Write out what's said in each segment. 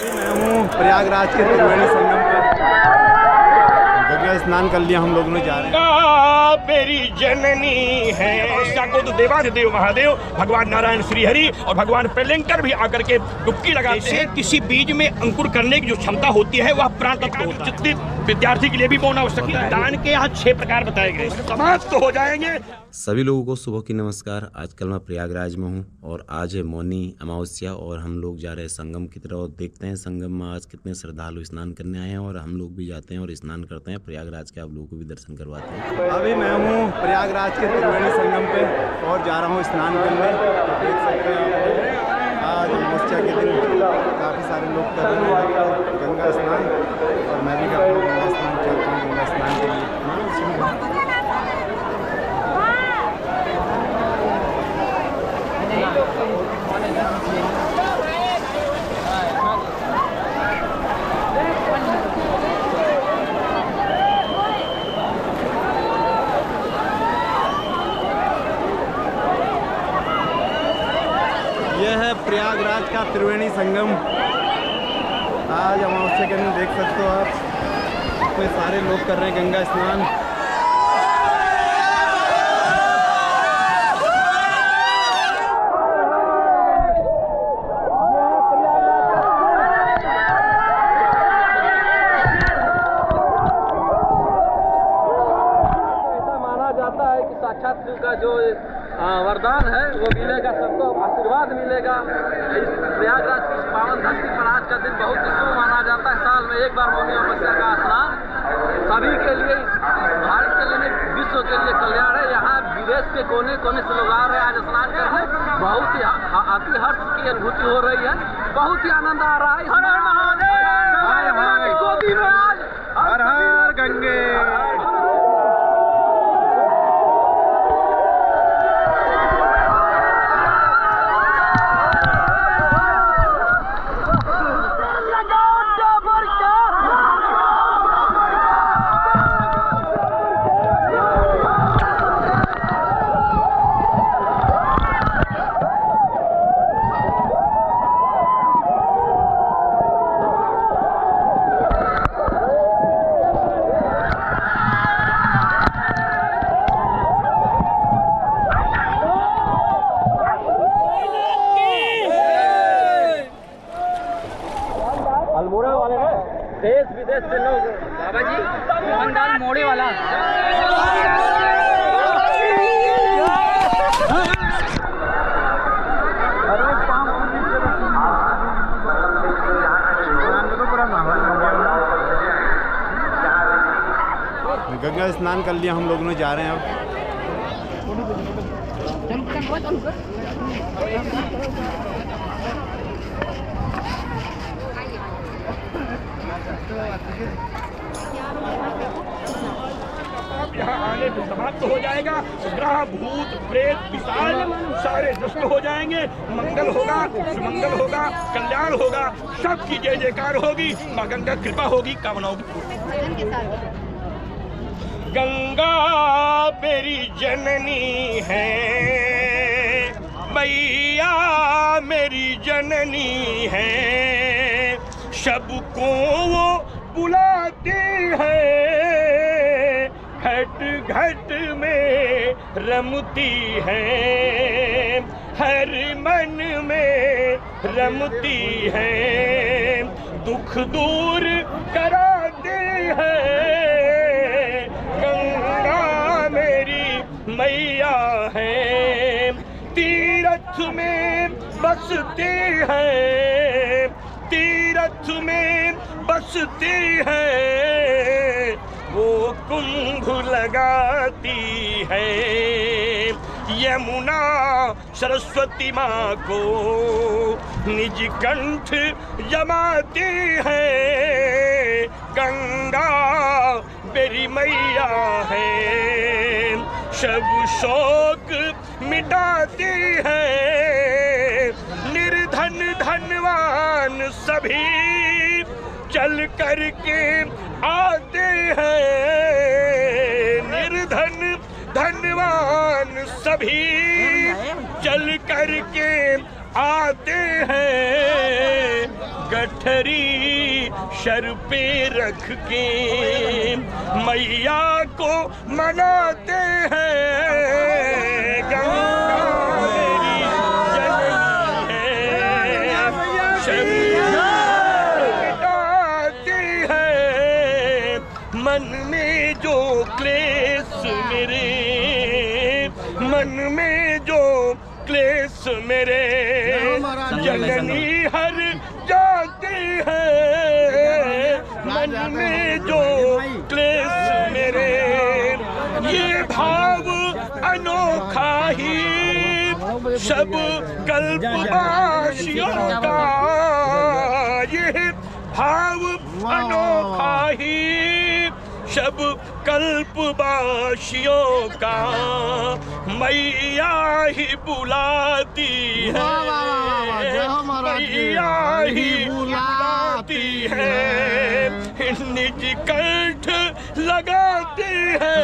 मैं हूँ प्रयागराज के त्रिवेणी संगम पर गंगा स्नान कर लिया हम लोगों ने, जा रहे हैं। मेरी जननी है तो देवाधिदेव महादेव भगवान नारायण श्री हरि और भगवान प्रलयंकर भी आकर के डुबकी लगाते हैं। किसी बीज में अंकुर करने की जो क्षमता होती है वह प्राण तत्व होता है। जितने विद्यार्थी के लिए भी बोना आवश्यक है। दान के यहाँ 6 प्रकार बताए गए, समाप्त तो हो जाएंगे। सभी लोगों को सुबह की नमस्कार। आजकल मैं प्रयागराज में हूँ और आज है मौनी अमावस्या और हम लोग जा रहे हैं संगम की तरफ और देखते हैं संगम में आज कितने श्रद्धालु स्नान करने आए हैं और हम लोग भी जाते हैं और स्नान करते हैं। प्रयागराज के आप लोगों को भी दर्शन करवाते हैं। अभी मैं हूँ प्रयागराज के त्रिवेणी संगम पे और जा रहा हूँ स्नान करने। देख सकते हैं आप आज अमावस्या के दिन काफ़ी सारे लोग कर रहे हैं गंगा स्नान और मैं भी करता हूँ गंगा स्नान, चलता हूँ गंगा स्नान के लिए। यह है प्रयागराज का त्रिवेणी संगम। आज अमावस्या के दिन देख सकते हो आप, इतने सारे लोग कर रहे हैं गंगा स्नान। ऐसा माना जाता है कि साक्षात शिव का जो वरदान है वो मिलेगा, सबको आशीर्वाद मिलेगा। इस प्रयागराज की इस पावन धरती पर आज का दिन बहुत ही शुभ माना जाता है। साल में एक बार मौनी अमावस्या का स्नान सभी के लिए, भारत के लिए, विश्व के लिए कल्याण है। यहाँ विदेश के कोने कोने से लोग आ रहे हैं आज स्नान करने। बहुत ही अति हर्ष की अनुभूति हो रही है, बहुत ही आनंद आ रहा है। हर हर महादेव, गोदी में आज हर हर गंगे। अल्मोड़ा वाले हैं, देश विदेश से लोग। बाबा जी मोहनदास मोड़े वाला गंगा स्नान कर लिया हम लोगों ने, जा रहे हैं अब। यहाँ आने से समाप्त हो जाएगा। ग्रह भूत प्रेत पिशाच सारे नष्ट हो जाएंगे। मंगल होगा, सुमंगल होगा, कल्याण होगा, सबकी जय जयकार होगी। माँ गंगा कृपा होगी, कामनाओं की पूर्ति। गंगा मेरी जननी है, मैया मेरी जननी है, सबको वो बुलाती है, घट घट में रमती है, हर मन में रमती है, दुख दूर कराती है। गंगा मेरी मैया है, तीरथ में बसती है, तीरथ में बसती है, वो कुंभ लगाती है। यमुना सरस्वती माँ को निज कंठ जमाती है, गंगा मेरी मैया है, सब शोक मिटाती है। निर्धन धनवान सभी चल करके आते हैं, निर्धन धनवान सभी चल करके आते हैं। गठरी सर पे रख के मैया को मनाते हैं। गंगा मेरी जननी है, शरीर मिटाती है मन में जो क्लेश मेरे, मन में जो क्लेश मेरे। जननी हर जाती है मन में जो क्लेश मेरे। ये भाव अनोखा ही सब कल्पवासियों का, ये भाव अनोखा ही सब कल्पवासियों का। मैया ही बुलाती है, मैया ही बुलाती है, निज कंठ लगाती है।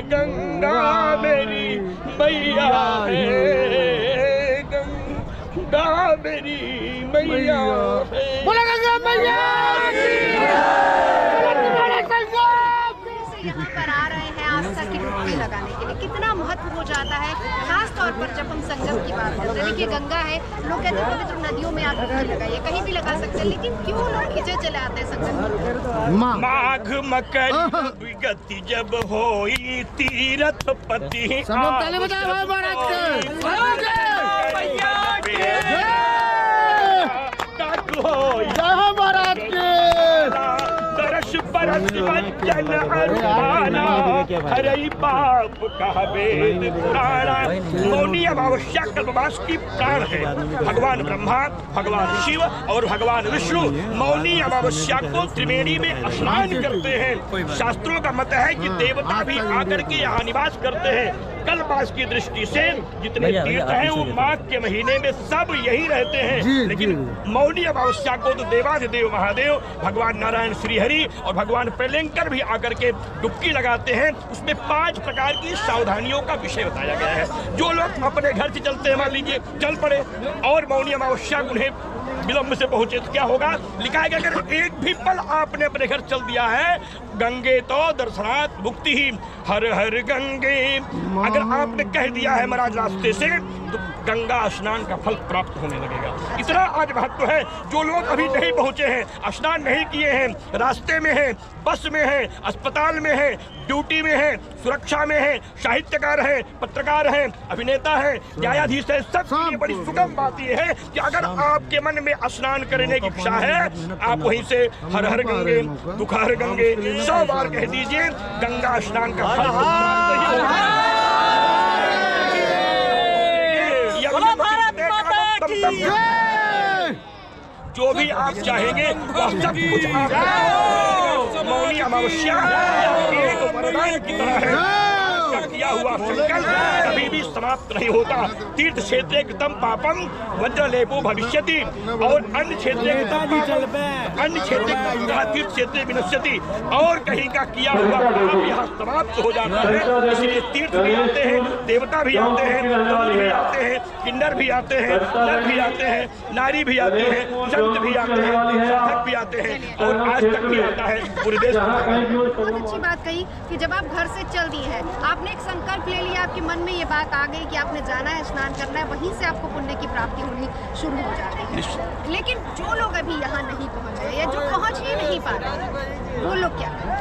गंगा मेरी मैया है, गंगा मेरी मैया है। बोला गंगा मैया यहाँ पर आ रहे हैं आस्था की डुबकी लगाने के लिए, कितना महत्व हो जाता है, खास तौर पर जब हम संगम की बात करते हैं। देखिए गंगा है, लोग कहते हैं पवित्र नदियों में आप डुबकी लगाइए, कहीं भी लगा सकते हैं, लेकिन क्यों लोग खींचे चले आते हैं संगम? माघ मकर विगति जब होई तीरथ पति परस वचन अरुपाना हरई पाप कह वेद पुराणा। मौनी अमावस्या कल्पवास की प्राण है। भगवान ब्रह्मा, भगवान शिव और भगवान विष्णु मौनी अमावस्या को त्रिवेणी में स्नान करते हैं। शास्त्रों का मत है कि देवता भी आकर के यहाँ निवास करते हैं। कल्पवास की दृष्टि से जितने तीर्थ हैं वो माघ के महीने में सब यही रहते हैं, लेकिन मौनी अमावस्या को तो देवाधिदेव महादेव, भगवान नारायण श्रीहरि और भगवान प्रलयंकर भी आकर के डुबकी लगाते हैं। उसमें 5 प्रकार की सावधानियों का विषय बताया गया है। जो लोग अपने घर से चलते हैं, मान लीजिए चल पड़े और मौनी अमावस्या उन्हें विलंब से पहुंचे तो क्या होगा? लिखा है कि अगर एक भी पल आपने अपने घर चल दिया है, गंगे तो दर्शनात् मुक्ति ही, हर हर गंगे। अगर आपने कह दिया है महाराज रास्ते से, तो गंगा स्नान का फल प्राप्त होने लगेगा। इतना आज महत्व है। जो लोग अभी नहीं पहुंचे हैं, स्नान नहीं किए हैं, रास्ते में हैं, बस में हैं, अस्पताल में हैं, ड्यूटी में हैं, सुरक्षा में हैं, साहित्यकार हैं, पत्रकार हैं, अभिनेता हैं, न्यायाधीश हैं, सबके लिए बड़ी सुगम बात यह है कि अगर आपके मन में स्नान करने की इच्छा है, आप वहीं से हर हर गंगे दुखार गंगे 100 बार कह दीजिए। गंगा स्नान का फल जो भी आप चाहेंगे वह सब कुछ आपको मौनी अमावस्या एक वरदान की तरह है। किया हुआ संकल्प कभी भी समाप्त नहीं होता। तीर्थ क्षेत्रे कृतं पापम वज्रलेपो भविष्यति और अन्य क्षेत्रे तीर्थ क्षेत्रे विनश्यति। और कहीं का किया हुआ पाप यहाँ समाप्त हो जाता है। इसलिए तीर्थ भी आते हैं, देवता भी आते हैं, भी आते हैं, किन्नर भी आते हैं, नर भी आते हैं, नारी भी आते हैं, संत भी आते हैं, साधक भी आते हैं और आज तक भी आता है पूरे देश में। बहुत अच्छी बात कही कि जब आप घर से चल दिए हैं, आपने एक संकल्प ले लिया, आपके मन में ये बात आ गई कि आपने जाना है, स्नान करना है, वहीं से आपको पुण्य की प्राप्ति होनी शुरू हो जाती है। लेकिन जो लोग अभी यहाँ नहीं पहुँचे या जो पहुँच ही नहीं पा रहे, वो लोग क्या करें?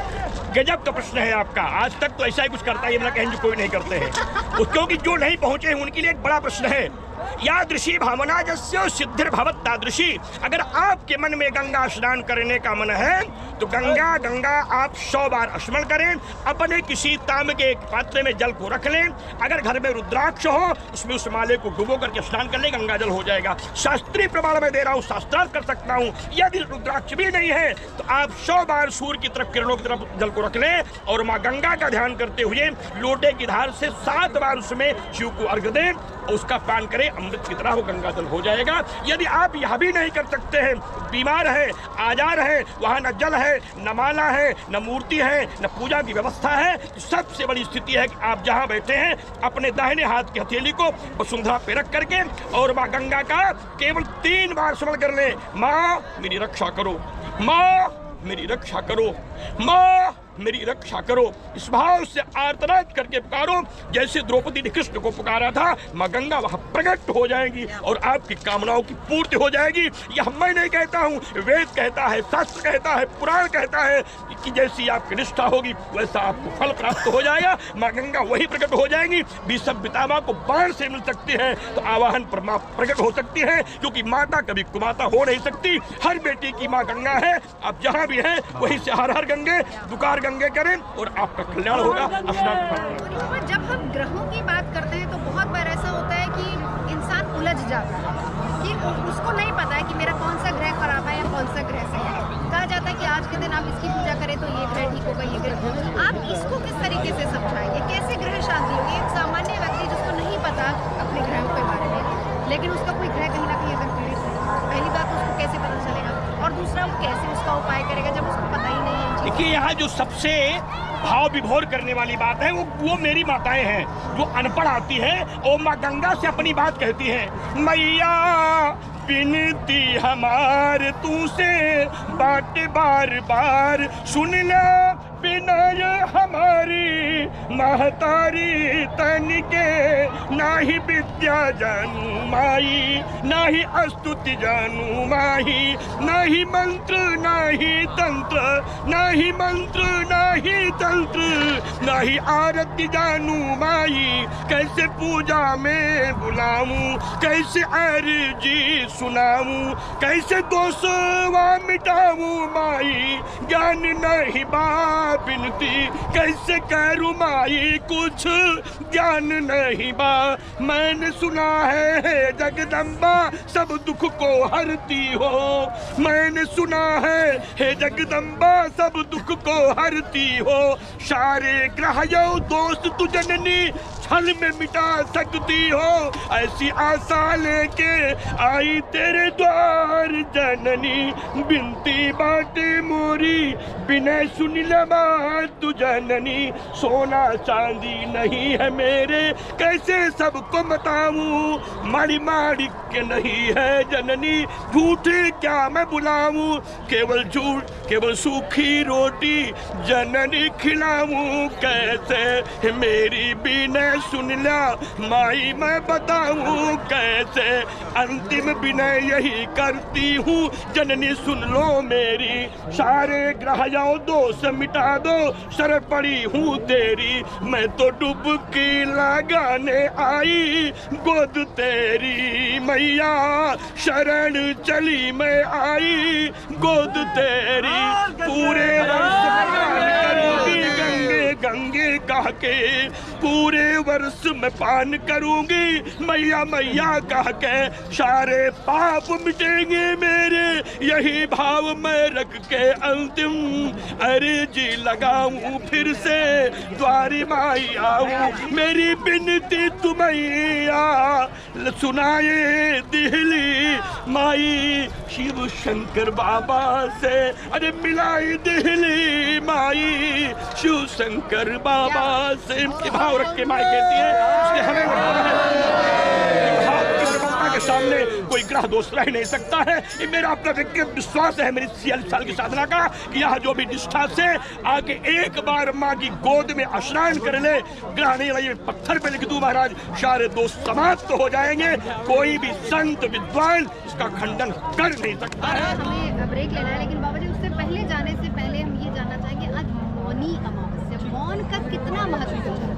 गजब का प्रश्न है आपका। आज तक तो ऐसा ही कुछ करता है, कहें जो कोई नहीं करते हैं। क्योंकि जो नहीं पहुंचे हैं उनके लिए एक बड़ा प्रश्न है। यादृशी भावना जस्य सिद्धिर्भवत् तादृशी। अगर आपके मन में गंगा स्नान करने का मन है तो गंगा गंगा आप 100 बार स्मरण करें। अपने किसी तांबे के एक पात्र में जल को रख लें। अगर घर में रुद्राक्ष हो उसमें उस माले को डुबो करके स्नान कर ले, गंगा जल हो जाएगा। शास्त्रीय प्रमाण में दे रहा हूँ, शास्त्रार्थ कर सकता हूँ। यदि रुद्राक्ष भी नहीं है तो आप 100 बार सूर्य की तरफ, किरणों की तरफ जल को रख लें और माँ गंगा का ध्यान करते हुए लोटे की धार से 7 बार उसमें शिव को अर्घ्य दें और उसका पान करें। अमृत की तरह वो गंगा जल हो जाएगा। यदि आप यह भी नहीं कर सकते हैं, बीमार है, आजार है, वहाँ न जल है, न माला है, न मूर्ति है, न पूजा की व्यवस्था है, तो सबसे बड़ी स्थिति है कि आप जहाँ बैठे हैं अपने दाहिने हाथ की हथेली को वसुंधरा पे रख करके और माँ गंगा का केवल 3 बार स्मरण कर ले। माँ मेरी रक्षा करो, माँ मेरी रक्षा करो, माँ मेरी रक्षा करो। इस भाव से आर्तनाद करके पुकारो जैसे द्रौपदी ने कृष्ण को पुकारा था। माँ गंगा वहां प्रकट हो जाएंगी और आपकी कामनाओं की पूर्ति हो जाएगी। यह मैं नहीं कहता हूँ, वेद कहता है, शास्त्र कहता है, पुराण कहता है कि जैसी आपकी निष्ठा होगी वैसा आपको फल प्राप्त हो जाएगा। माँ गंगा वही प्रकट हो जाएंगी। भीष्म पितामह को बाण से मिल सकती है तो आवाहन पर माँ प्रकट हो सकती है, क्योंकि माता कभी कुमाता हो नहीं सकती। हर बेटी की माँ गंगा है। आप जहाँ भी हैं वहीं से हर हर गंगे दुकार गंगे करें और आपका कल्याण होगा। जब हम ग्रहों की बात करते हैं तो बहुत बार ऐसा होता है कि इंसान उलझ जाता है कि उसको नहीं पता है कि मेरा कौन सा ग्रह खराब है या कौन सा ग्रह सही है। कहा जाता है कि आज के दिन आप इसकी पूजा करें तो ये ग्रह ठीक होगा, ये ग्रह। आप इसको किस तरीके से समझाएंगे, कैसे ग्रह शांति होगी? एक सामान्य व्यक्ति जिसको नहीं पता अपने ग्रहों के बारे में, लेकिन उसका कोई ग्रह कहीं ना कहीं अगर पीड़ित है, पहली बात उसको कैसे पता चलेगा, और दूसरा वो कैसे उसका उपाय करेगा जब उसको पता ही नहीं है। देखिए, यहाँ जो सबसे भाव विभोर करने वाली बात है वो मेरी माताएं हैं जो अनपढ़ आती है और माँ गंगा से अपनी बात कहती है। मैया विनती हमार तू से बात बार बार सुन ला, विनय हमारी महतारी तन के, नाही विद्या जानू माई, नाही स्तुति जानू माही, नाही मंत्र नाही तंत्र, नाही मंत्र नाही तंत्र, नाही आरती जानू माई, कैसे पूजा में बुलाऊं, कैसे अर्जी सुनाऊं, कैसे दोषवा मिटाऊं माई, ज्ञान नहीं बा बिनती कैसे करूं माई, कुछ ज्ञान नहीं बा। मैंने सुना है जगदम्बा सब दुख को हरती हो, मैंने सुना है जगदम्बा सब दुख को हरती हो, सारे ग्रह यो दोस्त तू जननी छल में मिटा सकती हो, ऐसी आशा लेके आई तेरे द्वार जननी, बिनती बाटे मोरी बिना सुन लमा तू जननी, सोना चांदी नहीं है मेरे कैसे सबको बताऊं, माड़ी माड़ी के नहीं है जननी, झूठे क्या मैं बुलाऊं, केवल झूठ केवल सूखी रोटी जननी खिलाऊं, कैसे मेरी बिना सुन ला माई मैं बताऊं, कैसे अंतिम विनय यही करती हूँ जननी सुन लो मेरी, सारे ग्रह जाओ दोष मिटा दो शरण पड़ी हूँ तेरी, मैं तो डुबकी लगाने आई गोद तेरी, मैया शरण चली मैं आई गोद तेरी, पूरे वर्ष करूंगी गंगे गंगे कह के, पूरे वर्ष में पान करूंगी मैया मैया कह के, सारे पाप मिटेंगे मेरे यही भाव मैं रख के, अंतिम अर्जी लगाऊं फिर से द्वारी माई आऊं, मेरी बिनती तुम्हारा सुनाए दिहली माई, शिव शंकर बाबा से अरे मिलाई दिहली माई, शिव शंकर बाबा से भाव रख के माई कहती है। इसलिए हमें के सामने कोई ग्रह दोष रह नहीं सकता है। ये मेरा अपना व्यक्तिगत विश्वास है, मेरी 46 साल की साधना का, कि यहाँ जो भी निष्ठा से आके एक बार माँ की गोद में स्नान कर ले, ग्रह नहीं लगे पत्थर पे लिख दूं महाराज, सारे दोष समाप्त हो जाएंगे, कोई भी संत विद्वान इसका खंडन कर नहीं सकता है। हमें ब्रेक लेना है, लेकिन बाबा जी उससे पहले जाने से पहले हम ये जानना चाहेंगे आज मौनी अमावस्या, मौन का कितना महत्व है?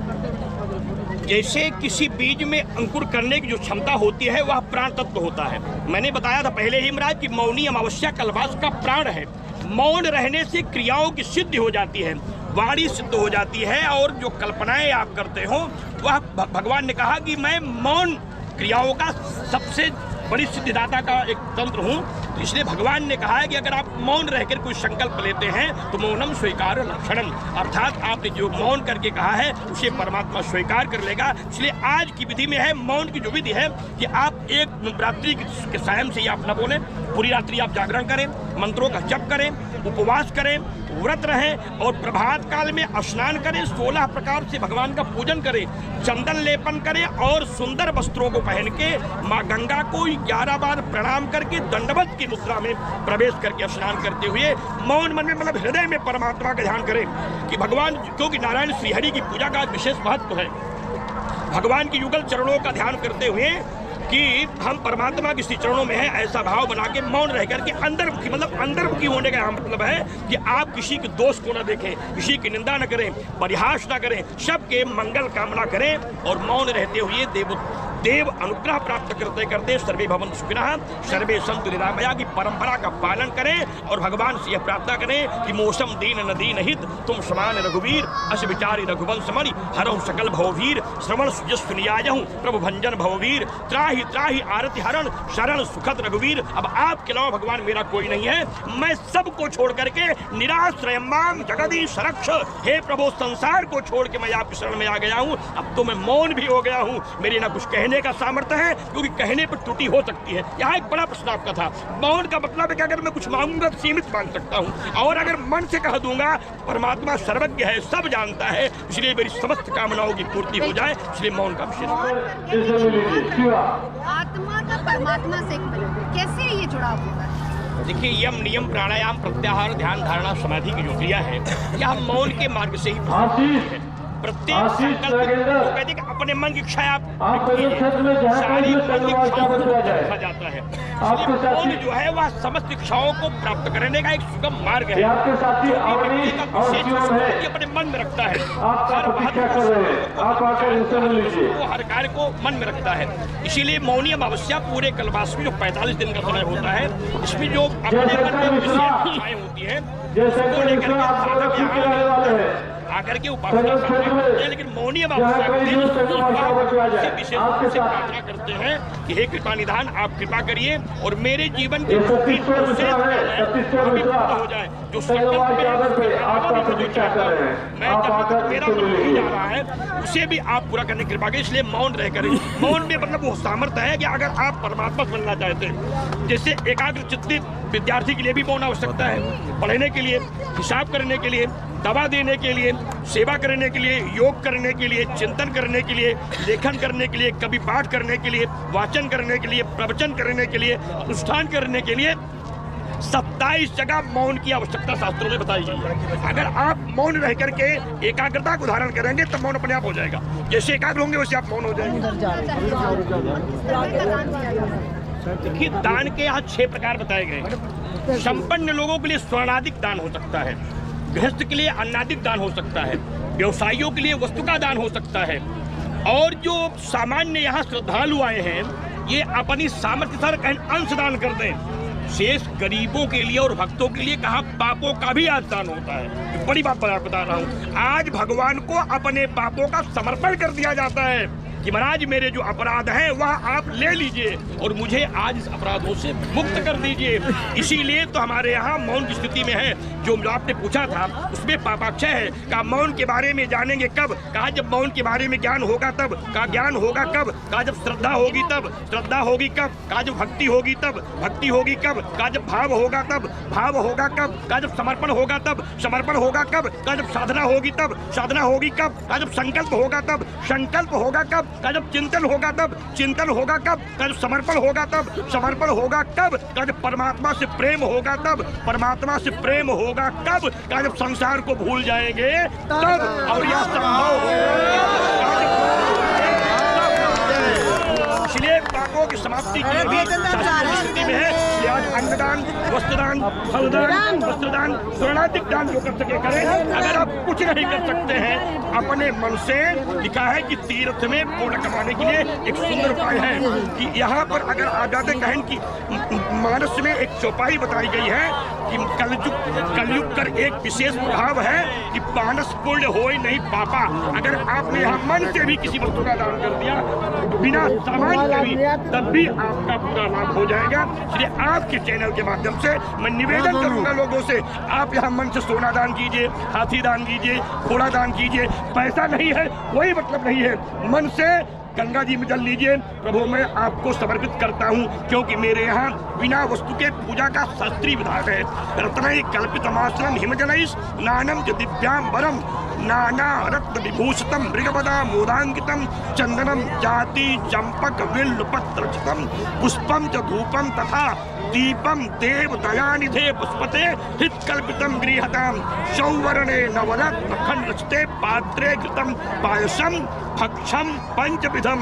जैसे किसी बीज में अंकुर करने की जो क्षमता होती है वह प्राण तत्व होता है। मैंने बताया था पहले ही महाराज कि मौनी अमावस्या कल्पवास का प्राण है। मौन रहने से क्रियाओं की सिद्धि हो जाती है, वाणी सिद्ध हो जाती है, और जो कल्पनाएं आप करते हो वह भगवान ने कहा कि मैं मौन क्रियाओं का सबसे बड़ी सिद्धिदाता का एक तंत्र हूँ। तो इसलिए भगवान ने कहा है कि अगर आप मौन रहकर कोई संकल्प लेते हैं तो मौनम स्वीकार लक्षणम, अर्थात आपने जो मौन करके कहा है उसे परमात्मा स्वीकार कर लेगा। इसलिए आज की विधि में है, मौन की जो विधि है कि आप एक रात्रि के सायं से आप न बोलें, पूरी रात्रि आप जागरण करें, मंत्रों का जप करें, उपवास करें, व्रत रहें और प्रभात काल में स्नान करें, 16 प्रकार से भगवान का पूजन करें, चंदन लेपन करें और सुंदर वस्त्रों को पहन के माँ गंगा को 11 बार प्रणाम करके दंडवत की मुद्रा में प्रवेश करके स्नान करते हुए मौन मन में मतलब हृदय में परमात्मा का ध्यान करें कि भगवान, क्योंकि नारायण श्रीहरि की पूजा का विशेष महत्व है। भगवान की युगल चरणों का ध्यान करते हुए कि हम परमात्मा के श्री चरणों में है, ऐसा भाव बना के मौन रह करके अंदरमुखी, मतलब अंतर्मुखी होने का मतलब है कि आप किसी के दोष को न देखें, किसी की निंदा न करें, परिहास न करें, सबके मंगल कामना करें और मौन रहते हुए देव अनुग्रह प्राप्त करते करते सर्वे भवन्तु सुखिनः सर्वे सन्तु निरामया की परंपरा का पालन करें और भगवान से यह प्रार्थना करें कि मौसम दीन न दीन हित तुम समान रघुवीर अस विचारी रघुवंश मणि हरहु सकल भववीर श्रवण सुजस्व नियाजहु प्रभु भंजन भववीर त्राहि त्राहि आरति हरण शरण सुखद रघुवीर। अब आपके अलावा भगवान मेरा कोई नहीं है, मैं सबको छोड़ करके निराश्रयमाम जगदीश रक्ष, हे प्रभु संसार को छोड़ के मैं आपकी शरण में आ गया हूँ। अब तो मैं मौन भी हो गया हूँ, मेरी ना कुछ कहने का सामर्थ्य है क्योंकि कहने पर त्रुटि हो सकती है। यहाँ एक बड़ा प्रश्न आपका था, मौन का मतलब है कि अगर मैं कुछ मांगूंगा तो सीमित मांग सकता हूँ और अगर मन से कह दूंगा, परमात्मा सर्वज्ञ है, सब जानता है, इसलिए मेरी समस्त कामनाओं की पूर्ति हो जाए, इसलिए मौन का विशेष। आत्मा का परमात्मा से कैसे ये जुड़ाव होगा? देखिए, यम नियम प्राणायाम प्रत्याहार ध्यान धारणा समाधि की जो क्रिया है यह मौन के मार्ग से ही प्रत्येक संकल्प को कहते हैं अपने मन की इच्छा आप सारी जाता है। मौन जो है वह समस्त इच्छाओं को प्राप्त करने का एक सुगम मार्ग है, अपने मन में रखता है, हर कार्य को मन में रखता है। इसीलिए मौनी अमावस्या पूरे कल्पवास में जो 45 दिन का समय होता है, इसमें जो अपने मन में इच्छाएं होती है उसको लेकर आकर के उपासना करते हैं, लेकिन मौनी अमावस्या विशेष रूप से प्रार्थना करते हैं कि हे कृपा निधान आप कृपा करिए और मेरे जीवन के हो जाए जो मैं जहाँ तक मेरा मन नहीं जा रहा है उसे भी आप पूरा करने की कृपा करें। इसलिए मौन रह करें। मौन में मतलब वो सामर्थ्य है कि अगर आप परमात्मा बनना चाहते हैं, जैसे एकाग्र चित्तित विद्यार्थी के लिए भी मौन आवश्यकता है, पढ़ने के लिए, हिसाब करने के लिए, दवा देने के लिए, सेवा करने के लिए, योग करने के लिए, चिंतन करने के लिए, लेखन करने के लिए, कवि पाठ करने के लिए, वाचन करने के लिए, प्रवचन करने के लिए, अनुष्ठान करने के लिए 27 जगह मौन की आवश्यकता शास्त्रों में बताई गई है। अगर आप मौन रह करके एकाग्रता को धारण करेंगे तब मौन अपने आप हो जाएगा। जैसे एकाग्र होंगे वैसे आप मौन हो जाएंगे। देखिए, दान के यहाँ 6 प्रकार बताए गए। संपन्न लोगों के लिए स्वर्णाधिक दान हो सकता है, गृहस्थ के लिए अन्नादिक दान हो सकता है, व्यवसायियों के लिए वस्तु का दान हो सकता है और जो सामान्य यहाँ श्रद्धालु आए हैं ये अपनी सामर्थ्य सर अंश दान कर दें। शेष गरीबों के लिए और भक्तों के लिए कहा पापों का भी आज दान होता है। बड़ी बात बता रहा हूँ, आज भगवान को अपने पापों का समर्पण कर दिया जाता है कि महाराज मेरे जो अपराध हैं वह आप ले लीजिए और मुझे आज इस अपराधों से मुक्त कर दीजिए। इसीलिए तो हमारे यहाँ मौन की स्थिति में है। जो आपने पूछा था उसमें पापाक्षय है। कहा मौन के बारे में जानेंगे कब? कहा जब मौन के बारे में ज्ञान होगा तब। कहा ज्ञान होगा कब? कहा जब श्रद्धा होगी तब। श्रद्धा होगी कब? कहा जब भक्ति होगी तब। भक्ति होगी कब? कहा जब भाव होगा तब। भाव होगा कब? कहा जब समर्पण होगा तब। समर्पण होगा कब? कहा जब साधना होगी तब। साधना होगी कब? कहा जब संकल्प होगा तब। संकल्प होगा कब? कहा जब चिंतन होगा तब। चिंतन होगा कब? कहा जब समर्पण होगा तब। समर्पण होगा कब? कहा जब परमात्मा से प्रेम होगा तब। परमात्मा से प्रेम होगा कब? कहा जब संसार को भूल जाएंगे तब। और यह संभव होगा इसलिए पापों की समाप्ति के लिए स्थिति में है। इसलिए आज अन्नदान, वस्त्रदान, फलदान, वस्त्रदान, स्वर्णाधिक दान जो कर सके करें। अगर आप कुछ नहीं कर सकते हैं अपने मन से, लिखा है कि तीर्थ में पुण्य कमाने के लिए एक सुंदर उपाय है कि यहाँ पर अगर आजाद कहन की मानस में एक चौपाई बताई गई है कि कलयुग कर एक विशेष प्रभाव है कि मानस पुण्य हो ही नहीं पापा। अगर आपने यहाँ मन से भी किसी वस्तु का दान कर दिया बिना सामान के भी, तब भी आपका पूरा लाभ हो जाएगा। इसलिए आपके चैनल के माध्यम से मैं निवेदन करूंगा लोगों से, आप यहाँ मन से सोना दान कीजिए, हाथी दान कीजिए, घोड़ा दान कीजिए। पैसा नहीं है कोई मतलब नहीं है, मन से गंगा जी में जल लीजिए। प्रभु मैं आपको समर्पित करता हूँ, क्योंकि मेरे यहाँ बिना वस्तु के पूजा का शास्त्रीय विधान है। रत्नैः कल्पितमास्त्रम हिमजलैः स्नानं च दिव्यांबरम नाना रत्न विभूषितम मृगपदा मोदांकितम चंदनम जाति चंपक बिल्वपत्रचितम पुष्पम च धूपम तथा दीपम देव दयानिधे पुष्पते हितकल्पितम गृहताम सौवर्णे नवरत्न खंडरचिते पात्रे घृतम पायसम भक्षम पंचविधम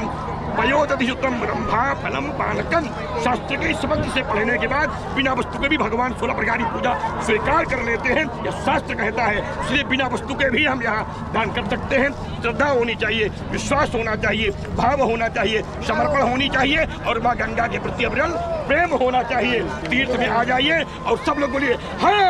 पयोदधियुतम ब्रह्मा फलम पानकम। शास्त्र के शब्द से पढ़ने के बाद बिना वस्तु के भी भगवान 16 प्रकार की पूजा स्वीकार कर लेते हैं, यह शास्त्र कहता है। इसलिए बिना वस्तु के भी हम यहाँ दान कर सकते हैं। श्रद्धा होनी चाहिए, विश्वास होना चाहिए, भाव होना चाहिए, समर्पण होनी चाहिए और माँ गंगा के प्रति अविरल प्रेम होना चाहिए। तीर्थ में आ जाइए और सब लोग बोलिए हर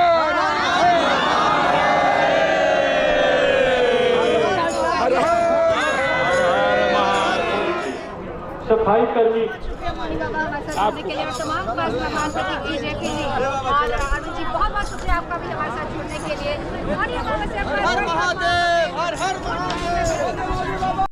सफाई कर्मी बाबा हमारे साथ जुड़ने के लिए और तमाम प्रतिक्रिया के लिए और अरुण जी बहुत बहुत शुक्रिया आपका भी हमारे साथ जुड़ने के लिए। और ये हमारे से